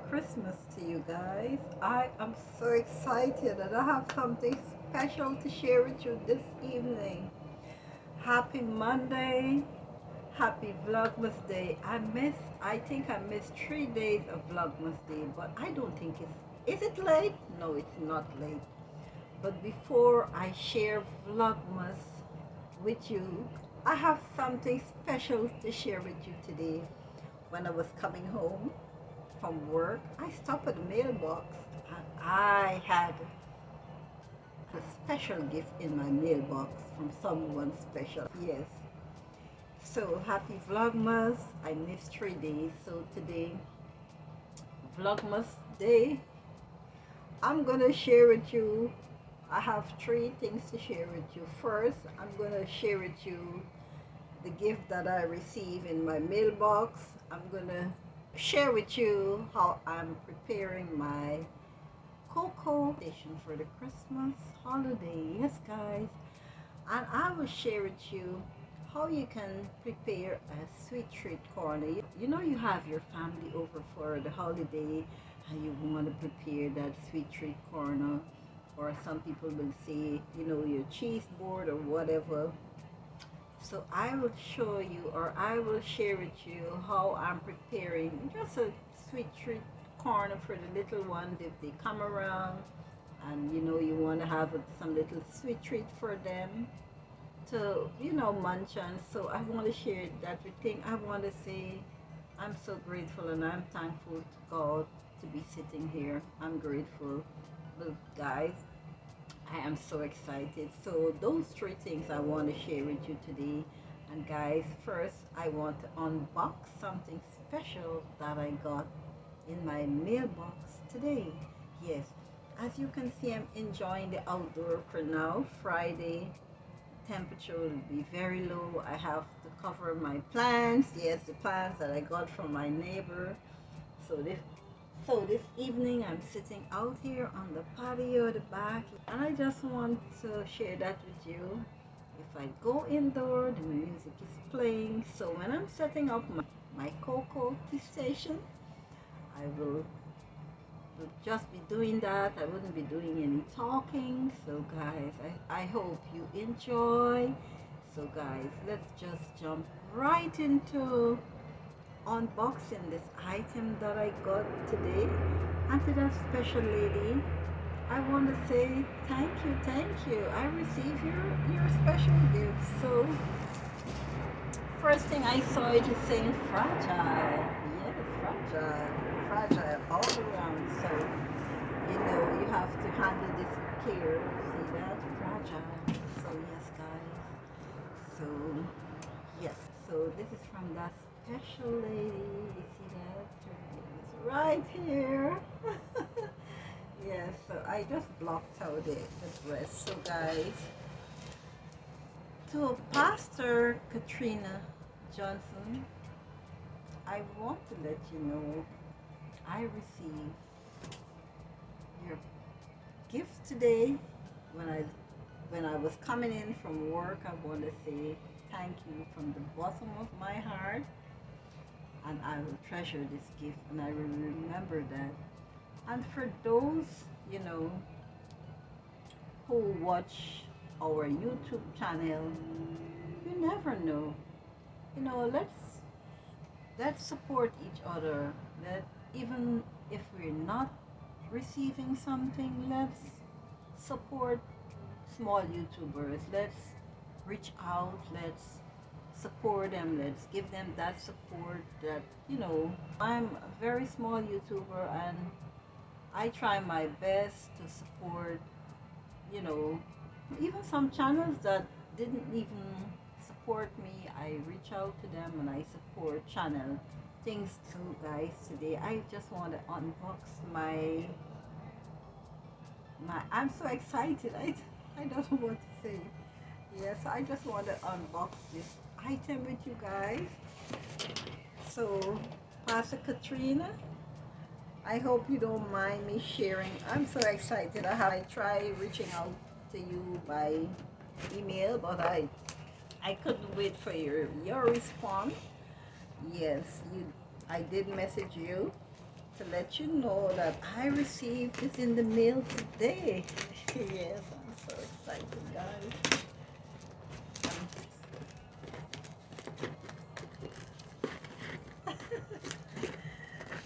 Christmas to you guys. I am so excited and I have something special to share with you this evening. Happy Monday. Happy Vlogmas Day. I think I missed 3 days of Vlogmas Day, but I don't think is it late? No, it's not late. But before I share Vlogmas with you, I have something special to share with you today. When I was coming home from work, I stopped at the mailbox and I had a special gift in my mailbox from someone special. Yes. So happy Vlogmas. I missed 3 days. So today, Vlogmas Day, I'm gonna share with you. I have three things to share with you. First, I'm gonna share with you the gift that I received in my mailbox. I'm gonna share with you how I'm preparing my cocoa station for the Christmas holiday. Yes, guys. And I will share with you how you can prepare a sweet treat corner. You know, you have your family over for the holiday and you want to prepare that sweet treat corner, or some people will say, you know, your cheese board or whatever. So I will show you, or I will share with you how I'm preparing just a sweet treat corner for the little ones if they come around and you know you want to have some little sweet treat for them to, you know, munch on. So I want to share that with thing. I want to say I'm so grateful and I'm thankful to God to be sitting here. I'm grateful. Look, guys, I am so excited. So those three things I want to share with you today. And guys, first I want to unbox something special that I got in my mailbox today. Yes, as you can see, I'm enjoying the outdoor for now. Friday, temperature will be very low. I have to cover my plants. Yes, the plants that I got from my neighbor. So this evening I'm sitting out here on the patio at the back, and I just want to share that with you. If I go indoor, the music is playing. So when I'm setting up my cocoa tea station, I will just be doing that. I wouldn't be doing any talking. So guys, I hope you enjoy. So guys, let's just jump right into unboxing this item that I got today. And to that special lady, I want to say thank you, thank you. I received your special gift. So first thing I saw, it is saying fragile. Yes, fragile, fragile all around. So you know you have to handle this with care. See that? Fragile. So yes, guys. So yes. So this is from that special lady. You see that? It's right here. Yes, so I just blocked out the dress. So guys, to Pastor Katrina Johnson, I want to let you know I received your gift today. When I was coming in from work, I want to say thank you from the bottom of my heart, and I will treasure this gift and I will remember that. And for those, you know, who watch our YouTube channel, you never know. You know, let's support each other. Let Even if we're not receiving something, let's support small YouTubers. Let's reach out. Let's support them. Let's give them that support that, you know, I'm a very small YouTuber and I try my best to support, you know, even some channels that didn't even support me. I reach out to them and I support channel things. So guys, today I just want to unbox I'm so excited. I don't know what to say. Yes, I just want to unbox this item with you guys. So Pastor Katrina, I hope you don't mind me sharing. I'm so excited. I tried reaching out to you by email, but I couldn't wait for your response. Yes, I did message you, to let you know that I received this in the mail today. Yes, I'm so excited, guys.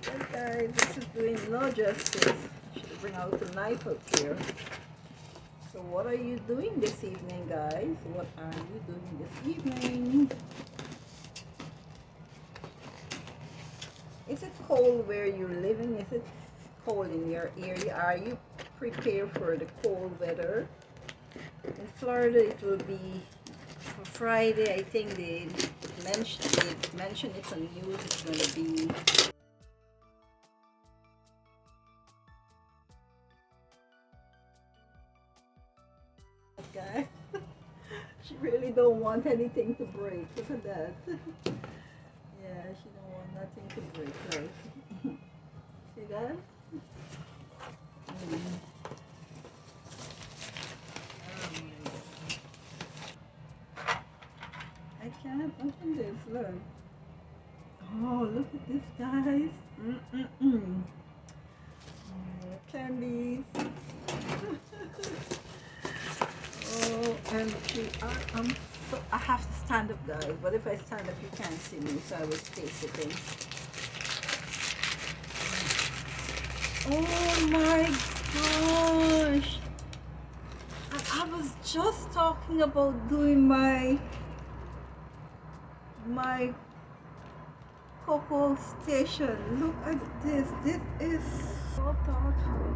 Well, guys, this is doing no justice. Should bring out the knife up here. So what are you doing this evening, guys? What are you doing this evening? Is it cold where you're living? Is it cold in your area? Are you prepared for the cold weather? In Florida, it will be for Friday. I think they mentioned it on news. It's going to be guy. She really don't want anything to break. Look at that. Yeah, she don't want nothing to break. Right? See that? Mm. I can't open this. Look. Oh, look at this, guys. Mm-mm-mm. Candies. Oh, and I have to stand up, guys. But if I stand up, you can't see me, so I will stay sitting. Oh my gosh! I was just talking about doing my cocoa station. Look at this. This is so thoughtful.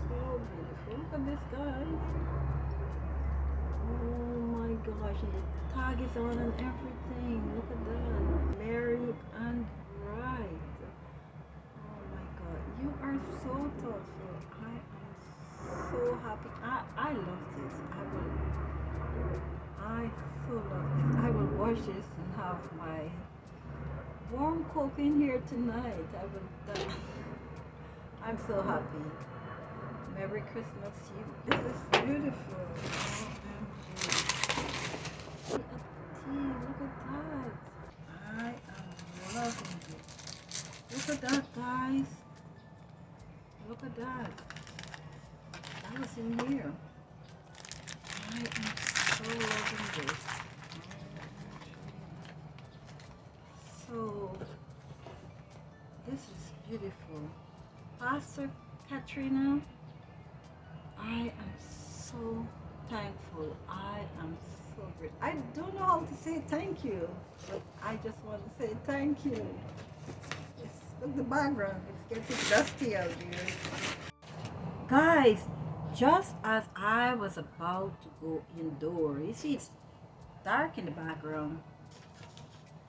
So beautiful. Look at this, guys. Oh my gosh, and the tag is on and everything. Look at that. Merry and bright. Oh my god, you are so thoughtful. I am so happy. I love this. I so love this. I will wash this and have my warm coke in here tonight. I'm so happy. Merry Christmas to you. This is beautiful. Look at that. I am loving it. Look at that, guys. Look at that. That was in here. I am so loving this. So, this is beautiful. Pastor Katrina, I am so thankful. I am so grateful. I don't know how to say thank you, but I just want to say thank you. Look the background. It's getting dusty out here. Guys, just as I was about to go indoor, you see it's dark in the background.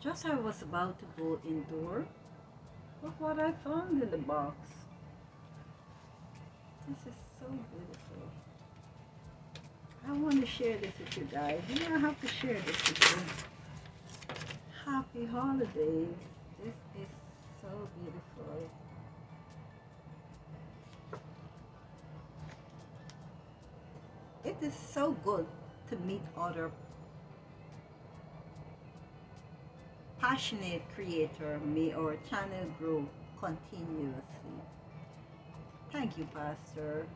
Just as I was about to go indoor, look what I found in the box. This is so beautiful. I want to share this with you guys. You know I have to share this with you. Happy holidays. This is so beautiful. It is so good to meet other passionate creator. May our channel grow continuously. Thank you, Pastor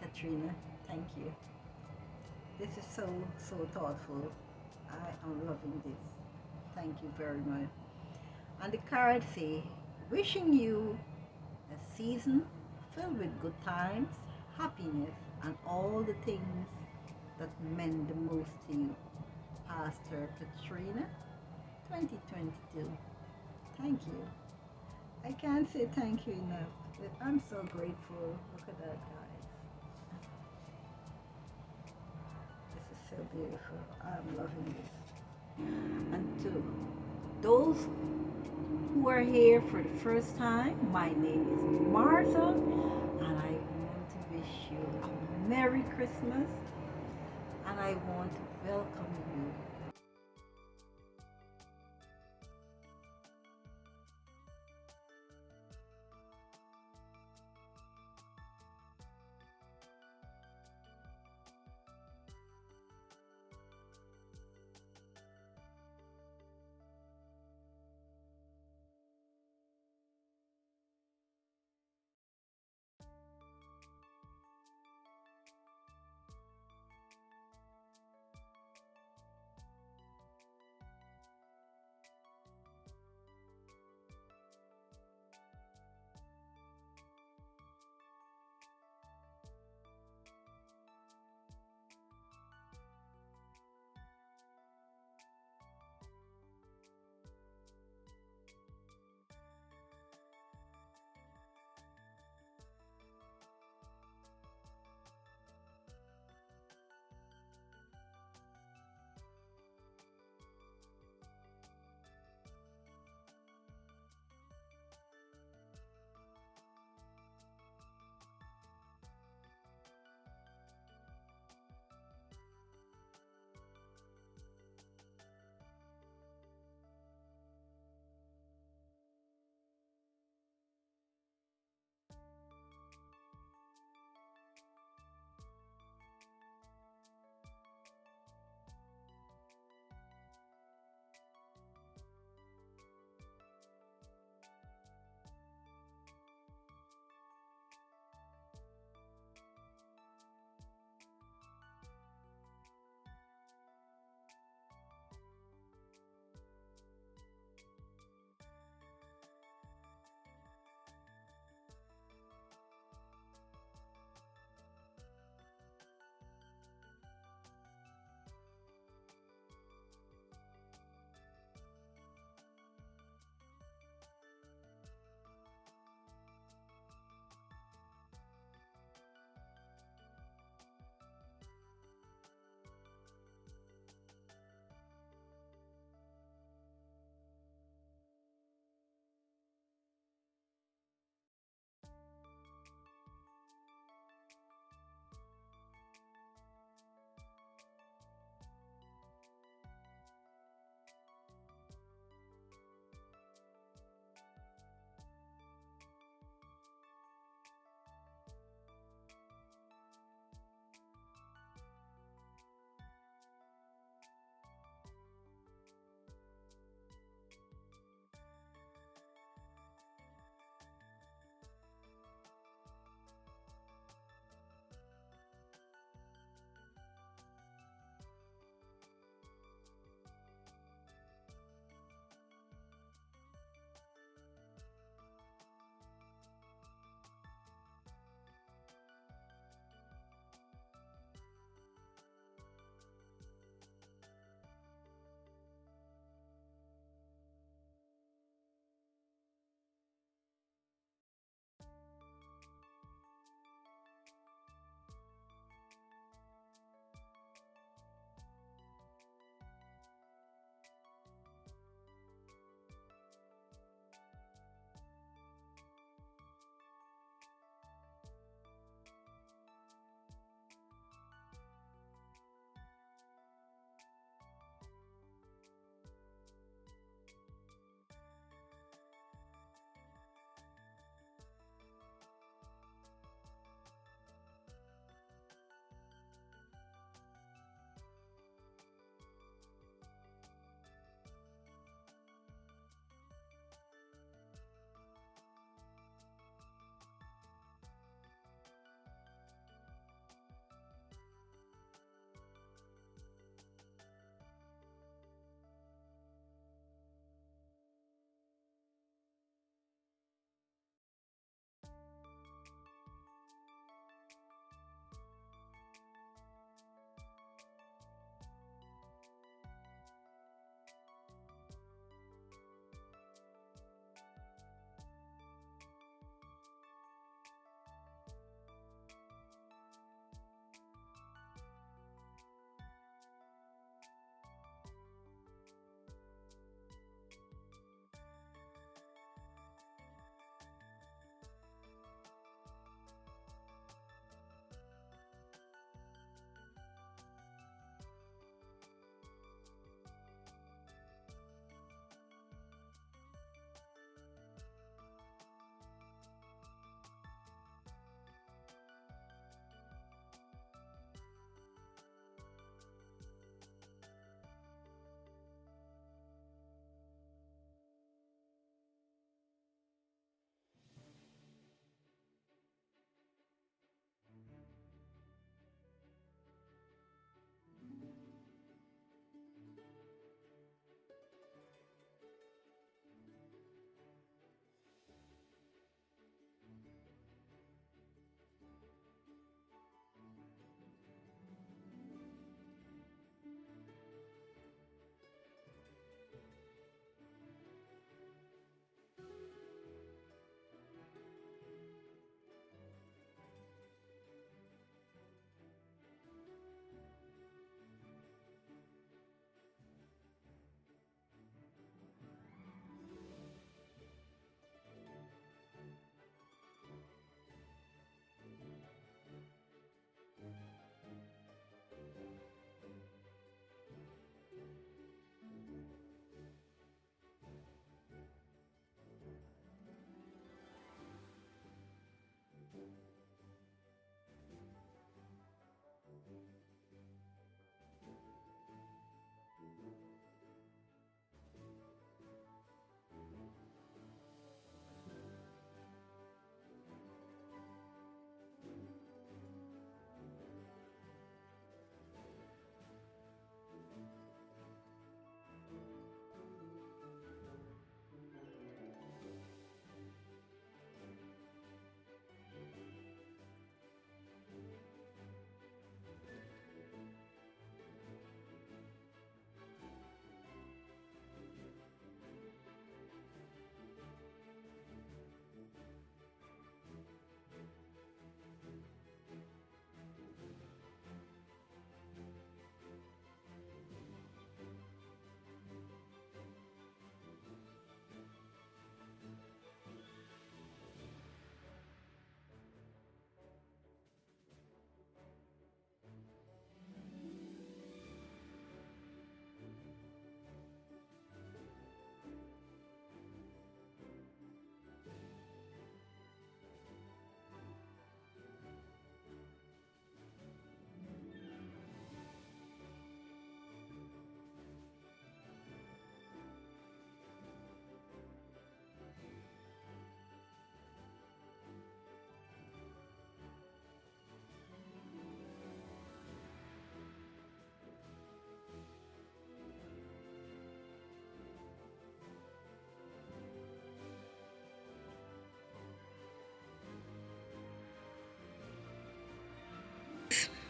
Katrina. Thank you. This is so thoughtful. I am loving this. Thank you very much. And the card say, wishing you a season filled with good times, happiness, and all the things that meant the most to you. Pastor Katrina, 2022. Thank you. I can't say thank you enough, but I'm so grateful. Look at that, guys. This is so beautiful. I'm loving this. And to those who are here for the first time, my name is Martha, and I want to wish you a Merry Christmas, and I want to welcome you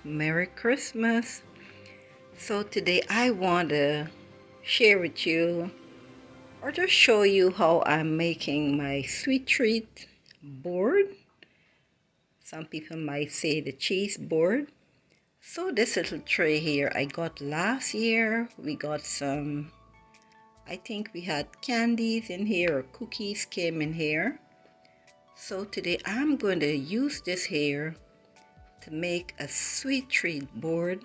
Merry Christmas. So today I want to share with you or just show you how I'm making my sweet treat board. Some people might say the cheese board. So this little tray here I got last year. We got some, I think we had candies in here or cookies came in here. So today I'm going to use this here to make a sweet treat board